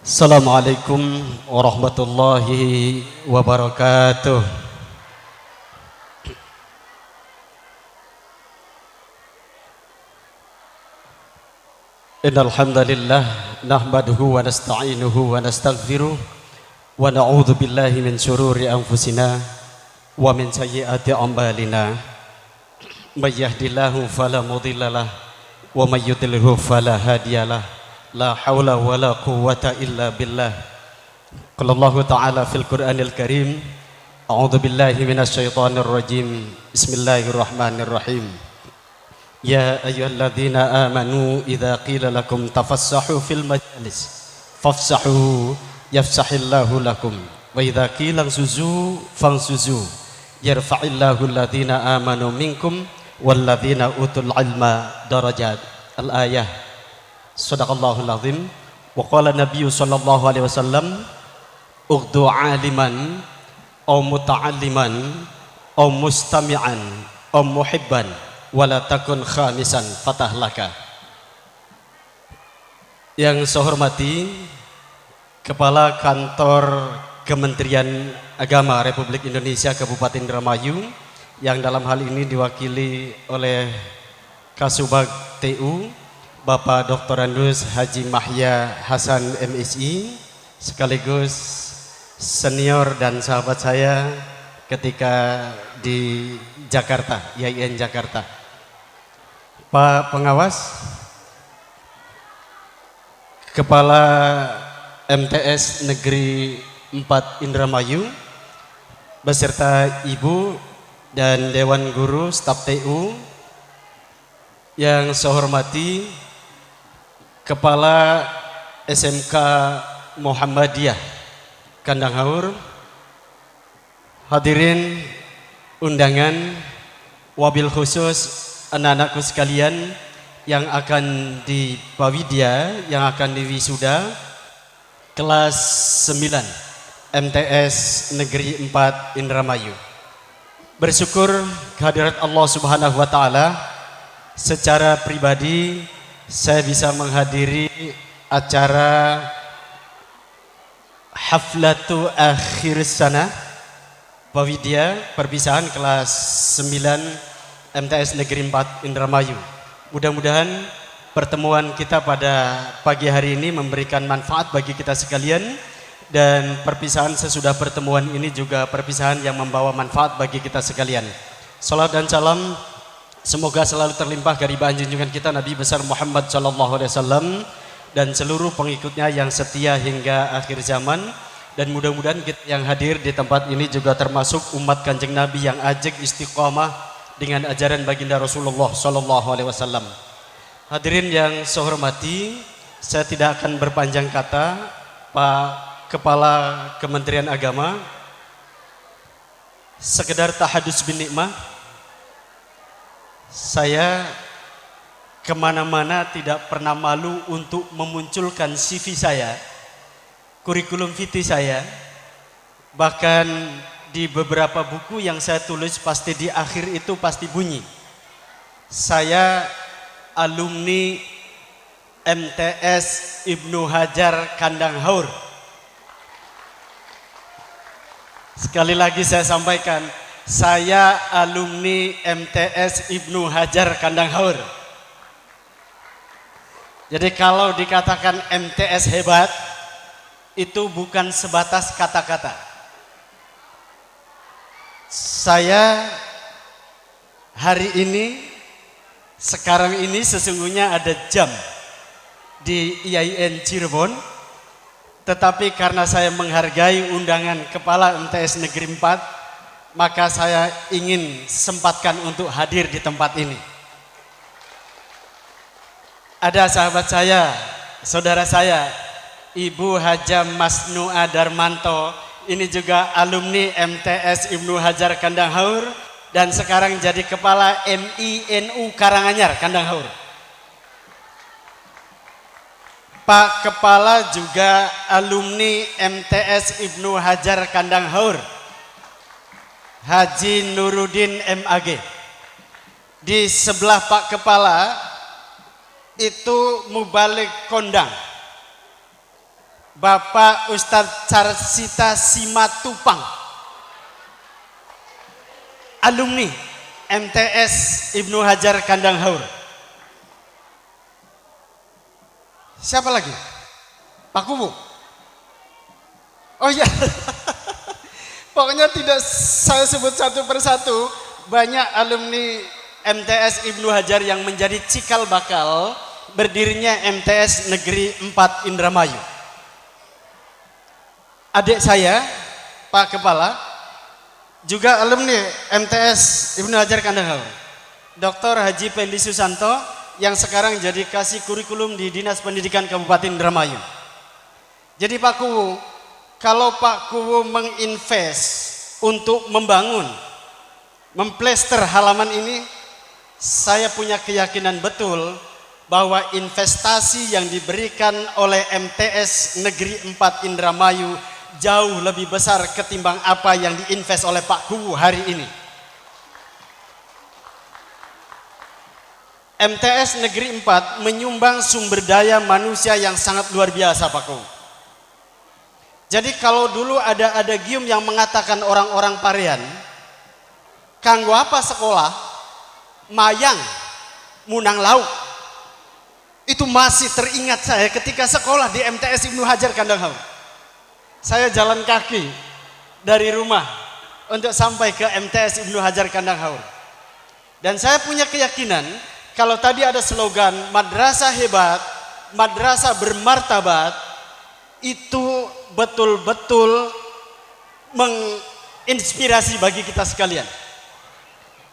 Assalamualaikum warahmatullahi wabarakatuh. Innal hamdalillah nahmaduhu wa nasta'inuhu wa nastaghfiruh wa na'udzu billahi min shururi anfusina wa min sayyiati a'malina. May yahdihillahu fala mudhillalah wa may yudlilhu fala hadiyalah. La haula wa la quwwata illa billah. Qala Allah ta'ala fil Qur'anil Karim, a'udzu billahi minasy syaithanir rajim. Bismillahirrahmanirrahim. Ya ayyuhalladzina amanu idza qila lakum tafassahu fil majalis fafsahu yafsahillahu lakum wa idza qila suzu fansuzu yarfa'illahu alladzina amanu minkum walladzina utul ilma darajat. Al-ayah. Shadaqallahul azim. Wa qala nabiyyu sallallahu alaihi wasallam, ughdu aliman aw muta'alliman aw mustami'an aw muhibban wala takun khamisan fatahlaka. Yang saya hormati Kepala Kantor Kementerian Agama Republik Indonesia Kabupaten Indramayu, yang dalam hal ini diwakili oleh Kasubag TU Bapak Dr. Andus Haji Mahya Hasan MSI, sekaligus senior dan sahabat saya ketika di Jakarta, IAIN Jakarta. Pak Pengawas, Kepala MTS Negeri 4 Indramayu, beserta Ibu dan Dewan Guru Staf TU, yang saya hormati Kepala SMK Muhammadiyah Kandang Haur, hadirin undangan, wabil khusus anak-anakku sekalian yang akan di Pawidya, yang akan di wisuda kelas 9 MTS Negeri 4 Indramayu. Bersyukur kehadirat Allah Subhanahu wa taala, secara pribadi saya bisa menghadiri acara Haflatu Akhir Sana Pawidya perpisahan kelas 9 MTS Negeri 4 Indramayu. Mudah-mudahan pertemuan kita pada pagi hari ini memberikan manfaat bagi kita sekalian, dan perpisahan sesudah pertemuan ini juga perpisahan yang membawa manfaat bagi kita sekalian. Salat dan salam semoga selalu terlimpah karibahan junjungan kita Nabi besar Muhammad sallallahu alaihi wasallam dan seluruh pengikutnya yang setia hingga akhir zaman. Dan mudah-mudahan kita yang hadir di tempat ini juga termasuk umat Kanjeng Nabi yang ajeg istiqomah dengan ajaran baginda Rasulullah sallallahu alaihi wasallam. Hadirin yang saya hormati, saya tidak akan berpanjang kata. Pak Kepala Kementerian Agama, sekedar tahadus bin nikmah, saya kemana-mana tidak pernah malu untuk memunculkan CV saya, kurikulum vitae saya, bahkan di beberapa buku yang saya tulis pasti di akhir itu pasti bunyi, saya alumni MTS Ibnu Hajar Kandang Haur. Sekali lagi saya sampaikan, saya alumni MTS Ibnu Hajar Kandang Haur. Jadi kalau dikatakan MTS hebat, itu bukan sebatas kata-kata. Saya hari ini, sekarang ini sesungguhnya ada jam di IAIN Cirebon, tetapi karena saya menghargai undangan Kepala MTS Negeri 4, maka saya ingin sempatkan untuk hadir di tempat ini. Ada sahabat saya, saudara saya, Ibu Haja Masnua Darmanto, ini juga alumni MTS Ibnu Hajar Kandang Haur dan sekarang jadi Kepala MINU Karanganyar Kandang Haur. Pak Kepala juga alumni MTS Ibnu Hajar Kandang Haur, Haji Nuruddin MAG. Di sebelah Pak Kepala itu Mubalik Kondang. Bapak Ustadz Carsita Simatupang, alumni MTS Ibnu Hajar Kandang Haur. Siapa lagi? Pak Kubu. Oh iya. Pokoknya tidak saya sebut satu persatu. Banyak alumni MTS Ibnu Hajar yang menjadi cikal bakal berdirinya MTS Negeri 4 Indramayu. Adik saya, Pak Kepala, juga alumni MTS Ibnu Hajar Kandang Haur, Dr. Haji Pendi Susanto, yang sekarang jadi kasih kurikulum di Dinas Pendidikan Kabupaten Indramayu. Jadi Pak Kuwu, kalau Pak Kuwu menginvest untuk membangun, memplester halaman ini, saya punya keyakinan betul bahwa investasi yang diberikan oleh MTS Negeri 4 Indramayu jauh lebih besar ketimbang apa yang diinvest oleh Pak Kuwu hari ini. MTS Negeri 4 menyumbang sumber daya manusia yang sangat luar biasa Pak Kuwu. Jadi kalau dulu ada adagium yang mengatakan orang-orang Parian, kanggo apa sekolah, mayang, munang lauk. Itu masih teringat saya ketika sekolah di MTS Ibnu Hajar Kandang Haur. Saya jalan kaki dari rumah untuk sampai ke MTS Ibnu Hajar Kandang Haur. Dan saya punya keyakinan kalau tadi ada slogan madrasah hebat, madrasah bermartabat, itu betul-betul menginspirasi bagi kita sekalian.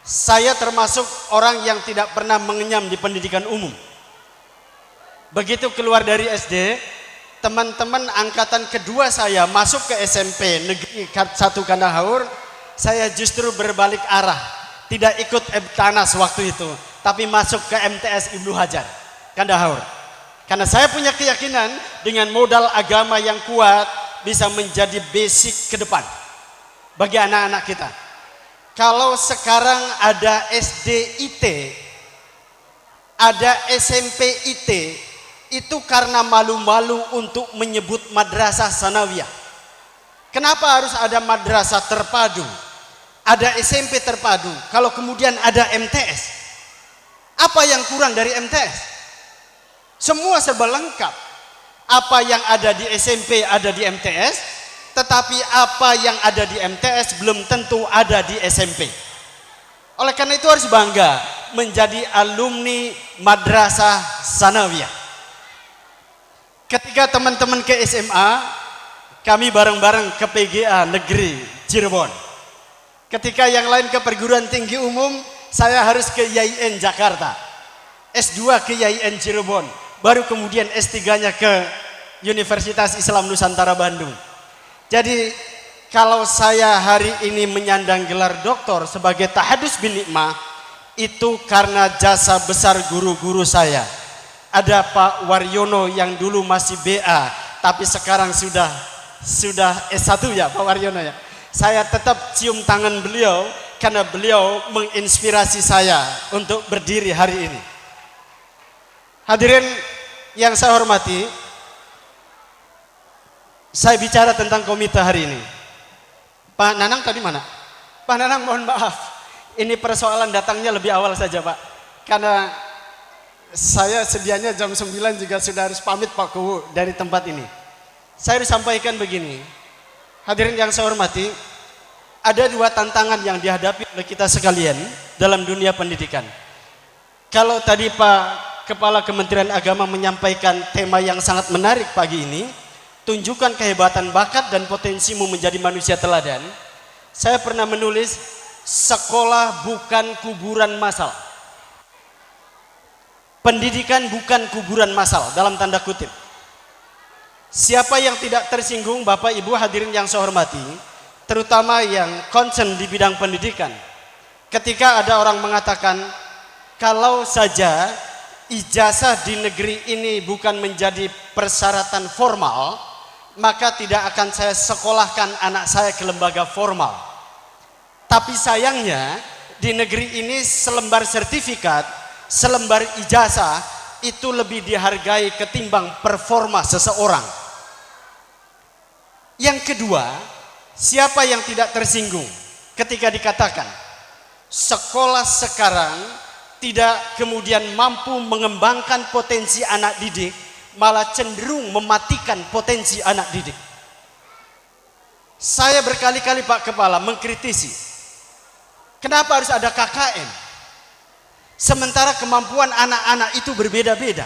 Saya termasuk orang yang tidak pernah mengenyam di pendidikan umum. Begitu keluar dari SD, teman-teman angkatan kedua saya masuk ke SMP Negeri 1 Kandang Haur, saya justru berbalik arah, tidak ikut Ebtanas waktu itu, tapi masuk ke MTS Ibnu Hajar Kandang Haur. Karena saya punya keyakinan dengan modal agama yang kuat bisa menjadi basic ke depan bagi anak-anak kita. Kalau sekarang ada SD IT, ada SMP IT, itu karena malu-malu untuk menyebut madrasah sanawiyah. Kenapa harus ada madrasah terpadu, ada SMP terpadu, kalau kemudian ada MTS? Apa yang kurang dari MTS? Semua serba lengkap. Apa yang ada di SMP ada di MTS, tetapi apa yang ada di MTS belum tentu ada di SMP. Oleh karena itu harus bangga menjadi alumni madrasah sanawiyah. Ketika teman-teman ke SMA, kami bareng-bareng ke PGA Negeri Cirebon. Ketika yang lain ke perguruan tinggi umum, saya harus ke IAIN Jakarta, S2 ke IAIN Cirebon, baru kemudian S3-nya ke Universitas Islam Nusantara Bandung. Jadi kalau saya hari ini menyandang gelar doktor sebagai tahadus bin nikmah, itu karena jasa besar guru-guru saya. Ada Pak Waryono yang dulu masih BA, tapi sekarang sudah S1 ya Pak Waryono ya. Saya tetap cium tangan beliau karena beliau menginspirasi saya untuk berdiri hari ini. Hadirin yang saya hormati, saya bicara tentang komite hari ini. Pak Nanang tadi mana? Pak Nanang mohon maaf, ini persoalan datangnya lebih awal saja Pak, karena saya sedianya jam 9 juga sudah harus pamit Pak Kuwu dari tempat ini. Saya harus sampaikan begini, hadirin yang saya hormati, ada dua tantangan yang dihadapi oleh kita sekalian dalam dunia pendidikan. Kalau tadi Pak Kepala Kementerian Agama menyampaikan tema yang sangat menarik pagi ini, tunjukkan kehebatan bakat dan potensimu menjadi manusia teladan. Saya pernah menulis, sekolah bukan kuburan massal. Pendidikan bukan kuburan massal, dalam tanda kutip. Siapa yang tidak tersinggung, Bapak Ibu hadirin yang saya hormati, terutama yang concern di bidang pendidikan, ketika ada orang mengatakan, kalau saja ijazah di negeri ini bukan menjadi persyaratan formal, maka tidak akan saya sekolahkan anak saya ke lembaga formal. Tapi sayangnya di negeri ini selembar sertifikat, selembar ijazah itu lebih dihargai ketimbang performa seseorang. Yang kedua, siapa yang tidak tersinggung ketika dikatakan sekolah sekarang tidak kemudian mampu mengembangkan potensi anak didik, malah cenderung mematikan potensi anak didik. Saya berkali-kali Pak Kepala mengkritisi, kenapa harus ada KKN? Sementara kemampuan anak-anak itu berbeda-beda.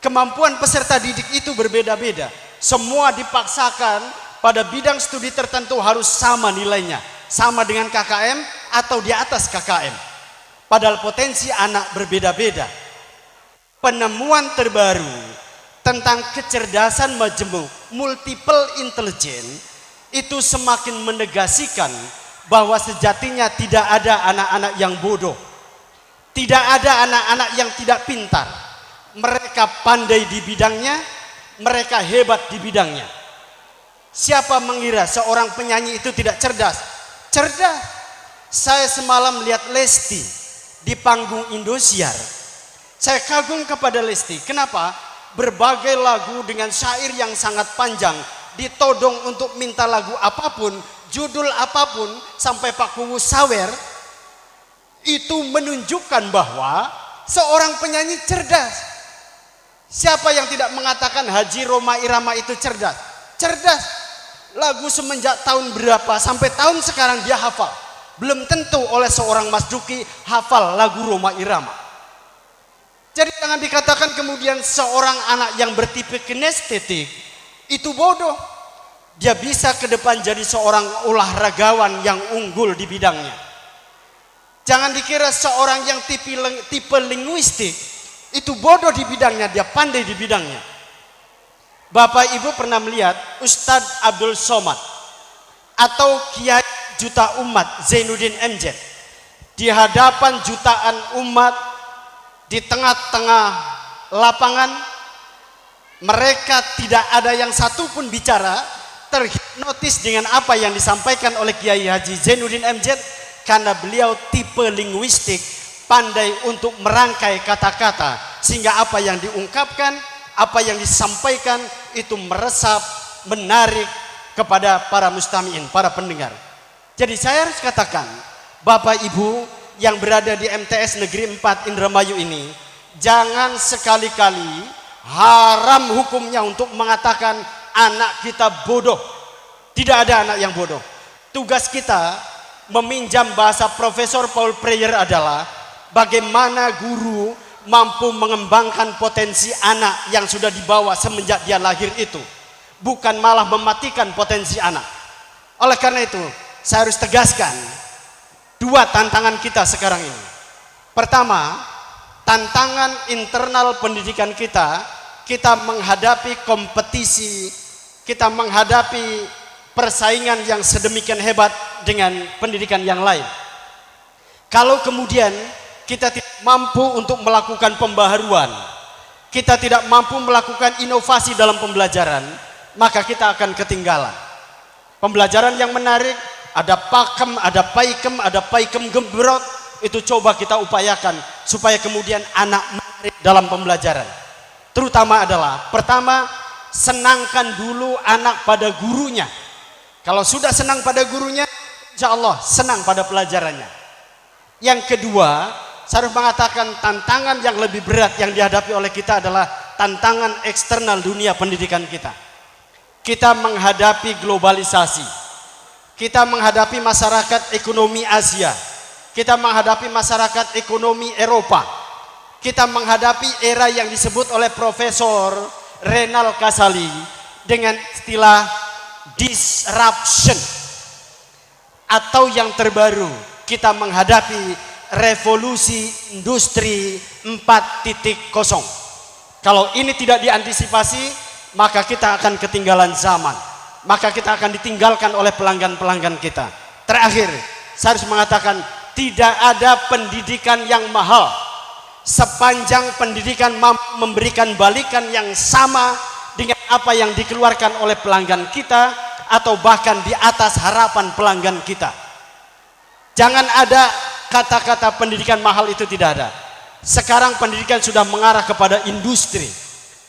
Kemampuan peserta didik itu berbeda-beda. Semua dipaksakan pada bidang studi tertentu harus sama nilainya. Sama dengan KKM atau di atas KKM. Padahal potensi anak berbeda-beda. Penemuan terbaru tentang kecerdasan majemuk, multiple intelligence, itu semakin menegasikan bahwa sejatinya tidak ada anak-anak yang bodoh. Tidak ada anak-anak yang tidak pintar. Mereka pandai di bidangnya, mereka hebat di bidangnya. Siapa mengira seorang penyanyi itu tidak cerdas? Cerdas. Saya semalam lihat Lesti di panggung Indosiar. Saya kagum kepada Lesti. Kenapa? Berbagai lagu dengan syair yang sangat panjang ditodong untuk minta lagu apapun, judul apapun, sampai Pak Kuwu sawer. Itu menunjukkan bahwa seorang penyanyi cerdas. Siapa yang tidak mengatakan Haji Rhoma Irama itu cerdas? Cerdas. Lagu semenjak tahun berapa sampai tahun sekarang dia hafal. Belum tentu oleh seorang Mas Duki hafal lagu Rhoma Irama. Jadi jangan dikatakan kemudian seorang anak yang bertipe kinestetik itu bodoh. Dia bisa ke depan jadi seorang olahragawan yang unggul di bidangnya. Jangan dikira seorang yang tipe linguistik itu bodoh di bidangnya, dia pandai di bidangnya. Bapak Ibu pernah melihat Ustadz Abdul Somad atau Kiai Juta Umat Zainuddin MZ di hadapan jutaan umat di tengah-tengah lapangan, mereka tidak ada yang satu pun bicara, terhipnotis dengan apa yang disampaikan oleh Kiai Haji Zainuddin MZ karena beliau tipe linguistik, pandai untuk merangkai kata-kata sehingga apa yang diungkapkan, apa yang disampaikan itu meresap, menarik kepada para mustami'in, para pendengar. Jadi saya harus katakan, Bapak Ibu yang berada di MTS Negeri 4 Indramayu ini, jangan sekali-kali haram hukumnya untuk mengatakan anak kita bodoh. Tidak ada anak yang bodoh. Tugas kita meminjam bahasa Profesor Paul Preyer adalah bagaimana guru mampu mengembangkan potensi anak yang sudah dibawa semenjak dia lahir itu, bukan malah mematikan potensi anak. Oleh karena itu, saya harus tegaskan dua tantangan kita sekarang ini. Pertama, tantangan internal pendidikan kita menghadapi kompetisi, kita menghadapi persaingan yang sedemikian hebat dengan pendidikan yang lain. Kalau kemudian kita tidak mampu untuk melakukan pembaharuan, kita tidak mampu melakukan inovasi dalam pembelajaran, maka kita akan ketinggalan. Pembelajaran yang menarik, ada pakem, ada paikem, ada paikem gembrot, itu coba kita upayakan supaya kemudian anak menarik dalam pembelajaran. Terutama adalah, pertama, senangkan dulu anak pada gurunya. Kalau sudah senang pada gurunya, insya Allah senang pada pelajarannya. Yang kedua, saya harus mengatakan tantangan yang lebih berat yang dihadapi oleh kita adalah tantangan eksternal dunia pendidikan kita. Kita menghadapi globalisasi, kita menghadapi masyarakat ekonomi Asia, kita menghadapi masyarakat ekonomi Eropa, kita menghadapi era yang disebut oleh Profesor Renal Kasali dengan istilah disruption, atau yang terbaru kita menghadapi revolusi industri 4.0. Kalau ini tidak diantisipasi, maka kita akan ketinggalan zaman, maka kita akan ditinggalkan oleh pelanggan-pelanggan kita. Terakhir, saya harus mengatakan tidak ada pendidikan yang mahal sepanjang pendidikan memberikan balikan yang sama dengan apa yang dikeluarkan oleh pelanggan kita atau bahkan di atas harapan pelanggan kita. Jangan ada kata-kata pendidikan mahal, itu tidak ada. Sekarang pendidikan sudah mengarah kepada industri.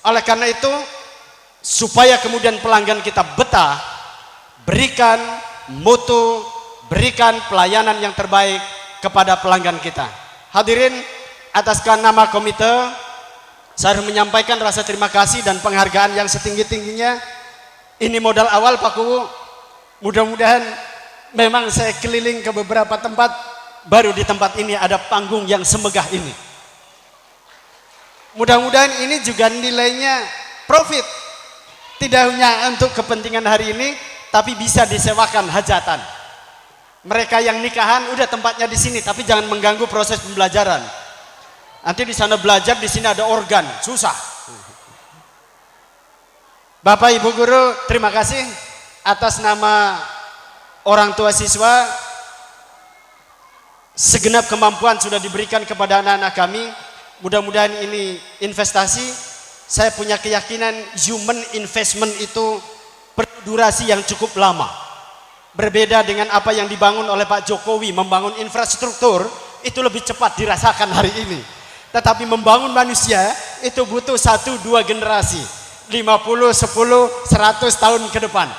Oleh karena itu, supaya kemudian pelanggan kita betah, berikan mutu, berikan pelayanan yang terbaik kepada pelanggan kita. Hadirin, atas nama komite, saya harus menyampaikan rasa terima kasih dan penghargaan yang setinggi-tingginya. Ini modal awal Pak Kuwu. Mudah-mudahan memang saya keliling ke beberapa tempat, baru di tempat ini ada panggung yang semegah ini. Mudah-mudahan ini juga nilainya profit. Tidak hanya untuk kepentingan hari ini, tapi bisa disewakan hajatan. Mereka yang nikahan udah tempatnya di sini, tapi jangan mengganggu proses pembelajaran. Nanti di sana belajar, di sini ada organ, susah. Bapak Ibu guru, terima kasih atas nama orang tua siswa. Segenap kemampuan sudah diberikan kepada anak-anak kami. Mudah-mudahan ini investasi. Saya punya keyakinan human investment itu perlu durasi yang cukup lama. Berbeda dengan apa yang dibangun oleh Pak Jokowi, membangun infrastruktur itu lebih cepat dirasakan hari ini. Tetapi membangun manusia itu butuh 1-2 generasi, 50, 10, 100 tahun ke depan.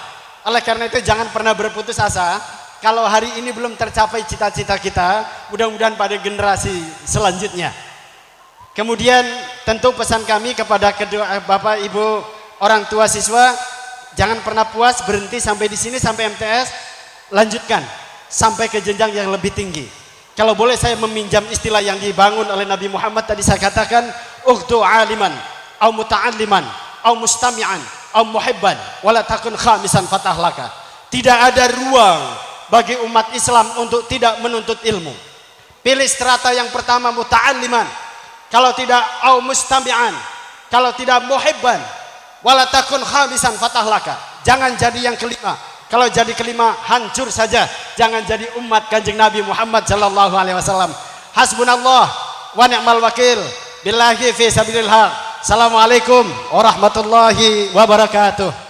Oleh karena itu jangan pernah berputus asa. Kalau hari ini belum tercapai cita-cita kita, mudah-mudahan pada generasi selanjutnya. Kemudian tentu pesan kami kepada kedua Bapak Ibu orang tua siswa, jangan pernah puas berhenti sampai di sini, sampai MTS, lanjutkan sampai ke jenjang yang lebih tinggi. Kalau boleh saya meminjam istilah yang dibangun oleh Nabi Muhammad tadi, saya katakan ughdu aliman au muta'alliman au mustami'an au muhibban wala takun khamisan fatahlaka. Tidak ada ruang bagi umat Islam untuk tidak menuntut ilmu. Pilih strata yang pertama, muta'alliman. Kalau tidak au mustami'an, kalau tidak muhibban, wala takun khamisan fatahlaka. Jangan jadi yang kelima. Kalau jadi kelima hancur saja. Jangan jadi umat Kanjeng Nabi Muhammad sallallahu alaihi wasallam. Hasbunallah wa ni'mal wakil. Billahi fi sabilillah. Assalamualaikum warahmatullahi wabarakatuh.